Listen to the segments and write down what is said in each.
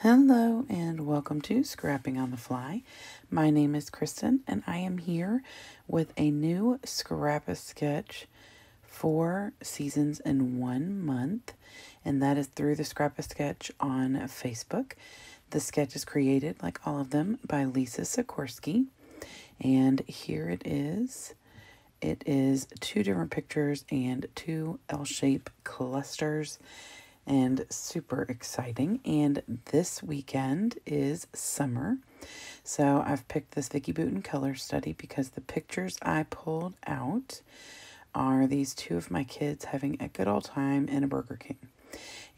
Hello and welcome to Scrapping on the Fly. My name is Kristen and I am here with a new scrap sketch for seasons in 1 month, and that is through the Scrap sketch on Facebook. The sketch is created, like all of them, by Lisa Sikorsky, and here it is. It is 2 different pictures and 2 L-shaped clusters, and super exciting. And this weekend is summer. So I've picked this Vicki Boutin color study because the pictures I pulled out are these 2 of my kids having a good old time in a Burger King.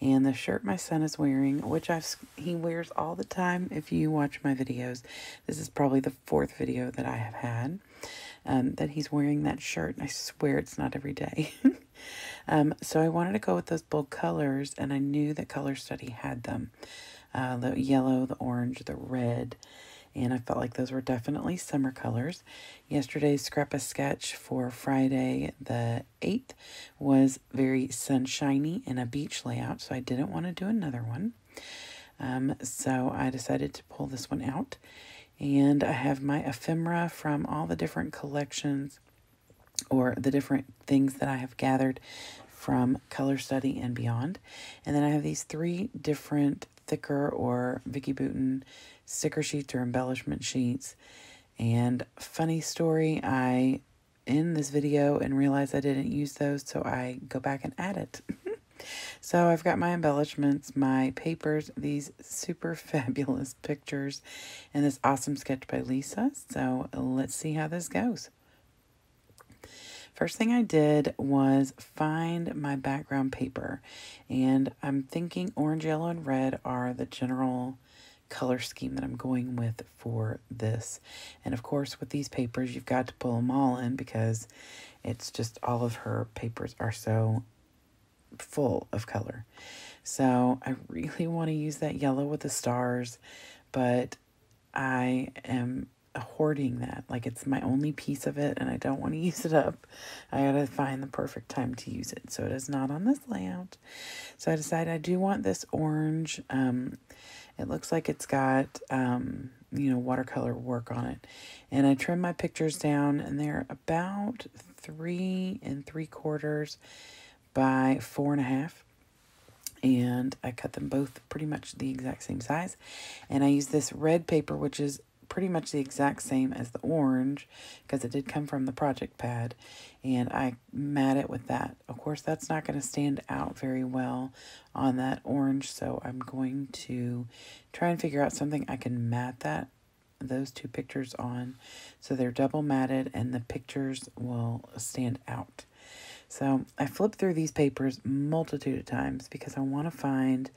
And the shirt my son is wearing, which he wears all the time if you watch my videos. This is probably the 4th video that I have had that he's wearing that shirt. And I swear it's not every day. So I wanted to go with those bold colors, and I knew that Color Study had them. The yellow, the orange, the red, and I felt like those were definitely summer colors. Yesterday's Scrap sketch for Friday the 8th was very sunshiny and a beach layout, so I didn't want to do another one. So I decided to pull this one out, and I have my ephemera from all the different collections or the different things that I have gathered from Color Study and beyond. And then I have these 3 different thicker or Vicki Boutin sticker sheets or embellishment sheets. And funny story, I in this video and realized I didn't use those, so I go back and add it. So I've got my embellishments, my papers, these super fabulous pictures, and this awesome sketch by Lisa. So let's see how this goes. First thing I did was find my background paper, and I'm thinking orange, yellow, and red are the general color scheme that I'm going with for this. And of course, with these papers, you've got to pull them all in because it's just all of her papers are so full of color. So I really want to use that yellow with the stars, but I am hoarding that. Like, it's my only piece of it and I don't want to use it up. I gotta find the perfect time to use it. So it is not on this layout. So I decided I do want this orange. It looks like it's got, watercolor work on it. And I trimmed my pictures down, and they're about 3 3/4 by 4.5. And I cut them both pretty much the exact same size. And I use this red paper, which is pretty much the exact same as the orange because it did come from the project pad, and I mat it with that. Of course, that's not going to stand out very well on that orange, so I'm going to try and figure out something I can mat those 2 pictures on so they're double matted and the pictures will stand out. So I flipped through these papers multitude of times because I want to find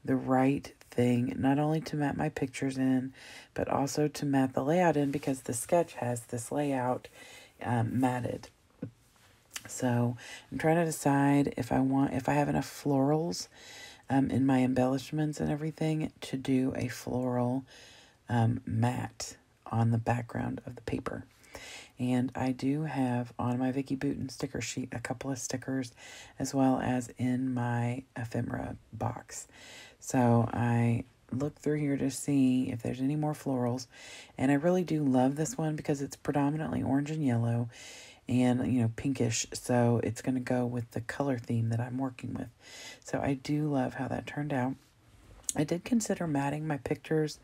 the right thing, not only to mat my pictures in, but also to mat the layout in because the sketch has this layout matted. So I'm trying to decide if I have enough florals in my embellishments and everything to do a floral mat on the background of the paper. And I do have on my Vicki Boutin sticker sheet a couple of stickers as well as in my ephemera box. So I look through here to see if there's any more florals. And I really do love this one because it's predominantly orange and yellow and, pinkish. So it's going to go with the color theme that I'm working with. So I do love how that turned out. I did consider matting my pictures,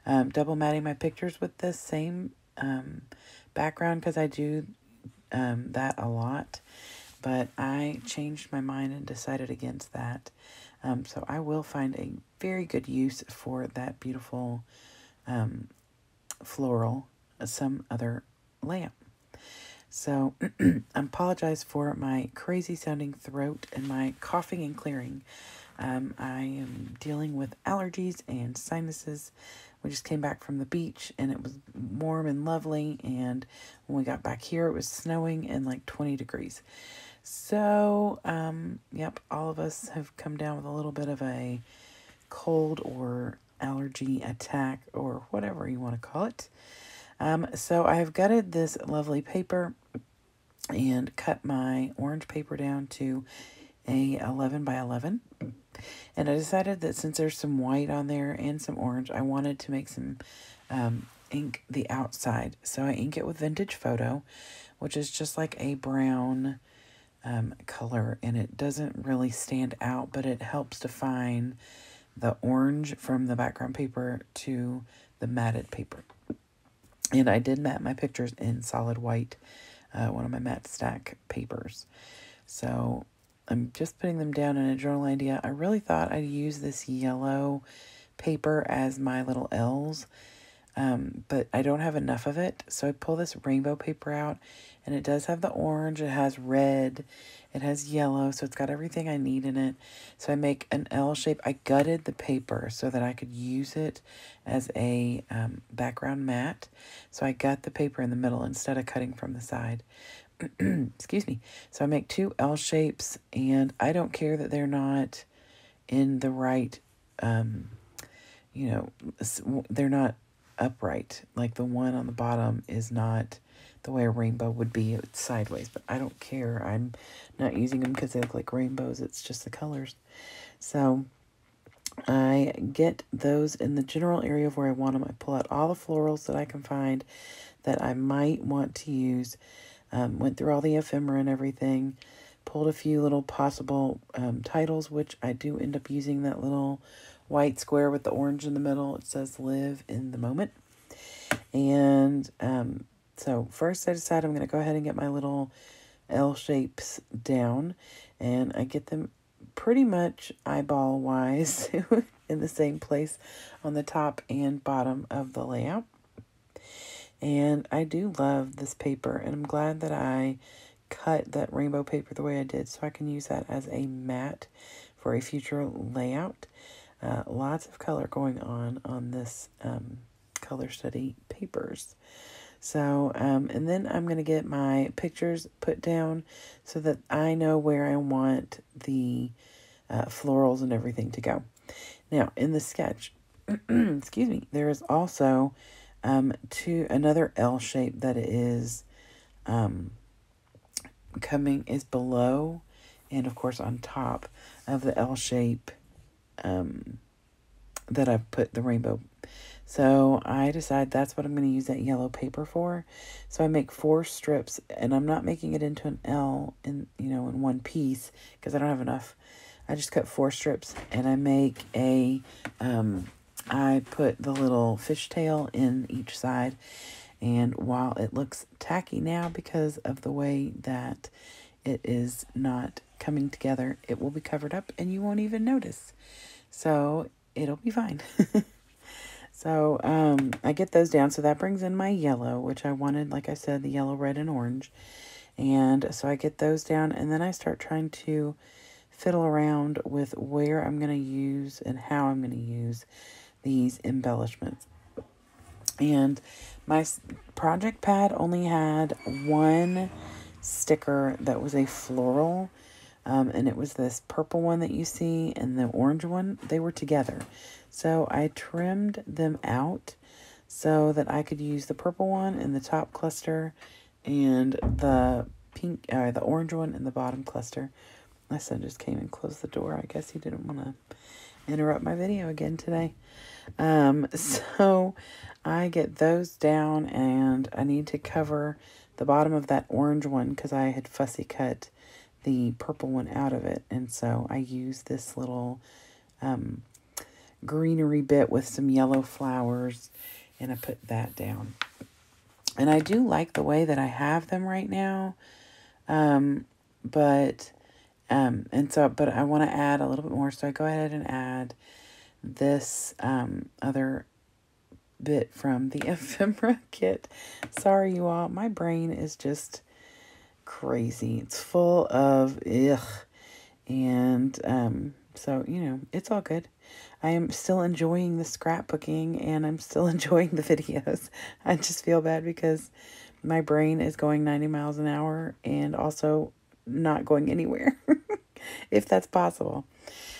double matting my pictures with this same background because I do that a lot. But I changed my mind and decided against that. So I will find a very good use for that beautiful floral some other layout. So I apologize for my crazy sounding throat and my coughing and clearing. I am dealing with allergies and sinuses. We just came back from the beach and it was warm and lovely. And when we got back here, it was snowing and like 20 degrees. So, yep, all of us have come down with a little bit of a cold or allergy attack or whatever you want to call it. So I have gutted this lovely paper and cut my orange paper down to a 11 by 11. And I decided that since there's some white on there and some orange, I wanted to make some ink the outside. So I ink it with Vintage Photo, which is just like a brown color, and it doesn't really stand out, but it helps define the orange from the background paper to the matted paper. And I did matte my pictures in solid white, one of my matte stack papers. So I'm just putting them down in a journal idea. I really thought I'd use this yellow paper as my little L's, but I don't have enough of it. So I pull this rainbow paper out, and it does have the orange, it has red, it has yellow, so it's got everything I need in it. So I make an L shape. I gutted the paper so that I could use it as a background mat. So I gut the paper in the middle instead of cutting from the side. Excuse me. So I make 2 L shapes, and I don't care that they're not in the right, you know, they're not upright. Like the one on the bottom is not the way a rainbow would be. It's sideways, but I don't care. I'm not using them because they look like rainbows. It's just the colors. So I get those in the general area of where I want them. I pull out all the florals that I can find that I might want to use. Went through all the ephemera and everything. Pulled a few little possible titles, which I do end up using that little white square with the orange in the middle. It says live in the moment. And so first I decide I'm going to go ahead and get my little L shapes down, and I get them pretty much eyeball wise in the same place on the top and bottom of the layout. And I do love this paper, and I'm glad that I cut that rainbow paper the way I did so I can use that as a mat for a future layout. Lots of color going on this color study papers. So, and then I'm going to get my pictures put down so that I know where I want the florals and everything to go. Now, in the sketch, excuse me, there is also another L shape that is is below and, of course, on top of the L shape that I've put the rainbow. So I decide that's what I'm going to use that yellow paper for. So I make 4 strips, and I'm not making it into an L in one piece because I don't have enough. I just cut 4 strips, and I make I put the little fishtail in each side. And while it looks tacky now because of the way that it is not coming together, it will be covered up and you won't even notice. So it'll be fine. So I get those down. So that brings in my yellow, which I wanted, like I said, the yellow, red, and orange. And so I get those down, and then I start trying to fiddle around with where I'm going to use and how I'm going to use these embellishments. And my project pad only had 1 sticker that was a floral. And it was this purple one that you see and the orange one. They were together. So I trimmed them out so that I could use the purple one in the top cluster and the the orange one in the bottom cluster. My son just came and closed the door. I guess he didn't want to interrupt my video again today. So I get those down, and I need to cover the bottom of that orange one because I had fussy cut the purple one out of it. And so I use this little greenery bit with some yellow flowers, and I put that down. And I do like the way that I have them right now. But I want to add a little bit more. So I go ahead and add this other bit from the ephemera kit. Sorry, you all. My brain is just crazy. It's full of ugh. And so, it's all good. I am still enjoying the scrapbooking, and I'm still enjoying the videos. I just feel bad because my brain is going 90 miles an hour and also not going anywhere, if that's possible.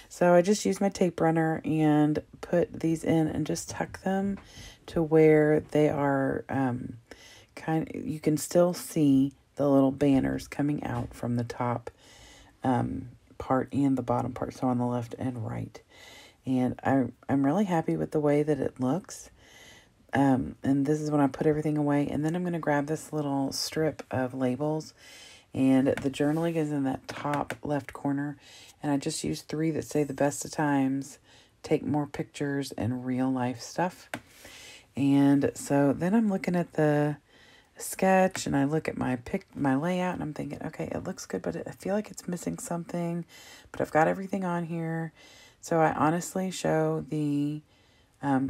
So I just use my tape runner and put these in and just tuck them to where they are you can still see the little banners coming out from the top part and the bottom part, so on the left and right. And I'm really happy with the way that it looks. And this is when I put everything away. And then I'm going to grab this little strip of labels. And the journaling is in that top left corner. And I just used 3 that say the best of times, take more pictures, and real life stuff. And so then I'm looking at the sketch and I look at my layout and I'm thinking, okay, it looks good, but I feel like it's missing something. But I've got everything on here. So I honestly show the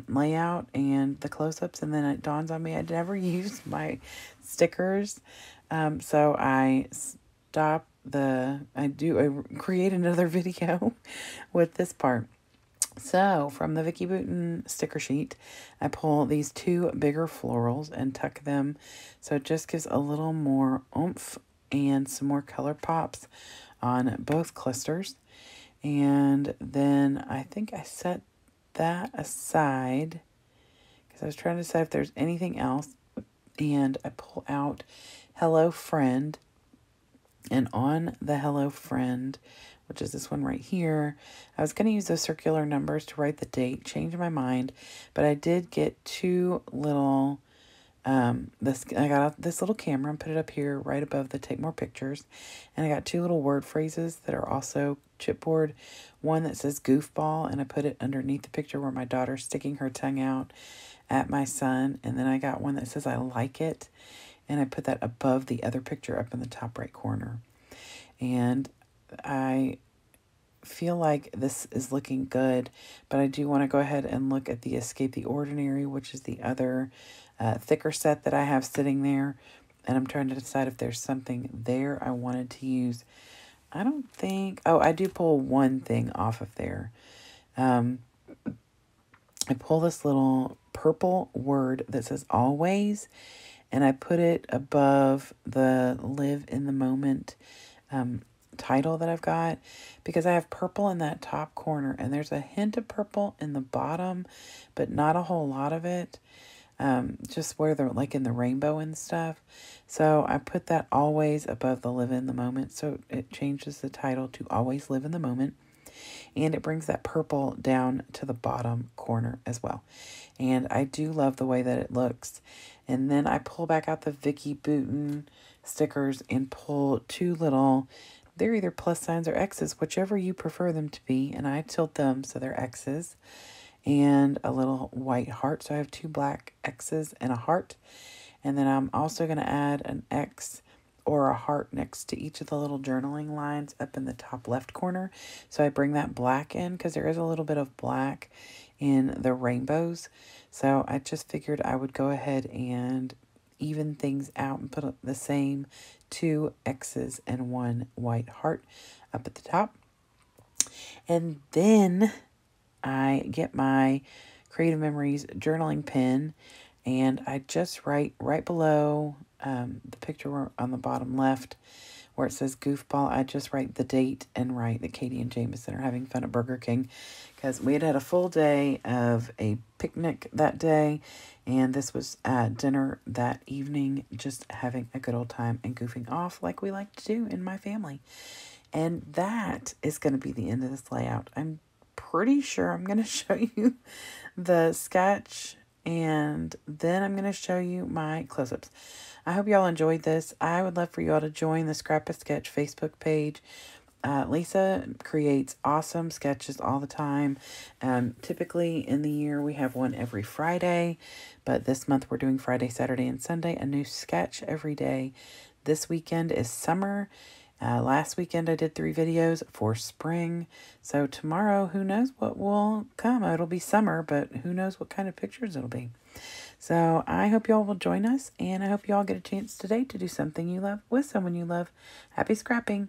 layout and the close-ups, and then it dawns on me I never used my stickers. So I create another video with this part. So from the Vicki Boutin sticker sheet, I pull these 2 bigger florals and tuck them so it just gives a little more oomph and some more color pops on both clusters. And then I think I set that aside because I was trying to decide if there's anything else. And I pull out Hello Friend. And on the Hello Friend, which is this one right here, I was going to use those circular numbers to write the date, change my mind, but I did get 2 little, I got out this little camera and put it up here right above the take more pictures, and I got 2 little word phrases that are also chipboard, one that says goofball, and I put it underneath the picture where my daughter's sticking her tongue out at my son, and then I got one that says I like it, and I put that above the other picture up in the top right corner. And I feel like this is looking good, but I do want to go ahead and look at the Escape the Ordinary, which is the other thicker set that I have sitting there. And I'm trying to decide if there's something there I wanted to use. I don't think... Oh, I do pull one thing off of there. I pull this little purple word that says always, and I put it above the Live in the Moment title that I've got, because I have purple in that top corner, and there's a hint of purple in the bottom, but not a whole lot of it. Just where they're like in the rainbow and stuff. So I put that always above the Live in the Moment, so it changes the title to Always Live in the Moment. And it brings that purple down to the bottom corner as well. And I do love the way that it looks. And then I pull back out the Vicki Boutin stickers and pull 2 little, they're either plus signs or X's, whichever you prefer them to be. And I tilt them so they're X's. And a little white heart. So I have 2 black X's and a heart. And then I'm also going to add an X or a heart next to each of the little journaling lines up in the top left corner. So I bring that black in because there is a little bit of black in the rainbows. So I just figured I would go ahead and even things out and put the same 2 X's and 1 white heart up at the top. And then I get my Creative Memories journaling pen, and I just write right below the picture on the bottom left where it says goofball. I just write the date and write that Katie and Jameson are having fun at Burger King, because we had a full day of a picnic that day, and this was dinner that evening, just having a good old time and goofing off like we like to do in my family. And that is going to be the end of this layout. I'm pretty sure I'm going to show you the sketch, and then I'm going to show you my close-ups. I hope y'all enjoyed this. I would love for y'all to join the Scrap a Sketch Facebook page. Lisa creates awesome sketches all the time. Typically in the year we have one every Friday, but this month we're doing Friday, Saturday, and Sunday, a new sketch every day. This weekend is summer. Last weekend I did 3 videos for spring. So tomorrow, who knows what will come. It'll be summer, but who knows what kind of pictures it'll be. So I hope y'all will join us, and I hope y'all get a chance today to do something you love with someone you love. Happy scrapping!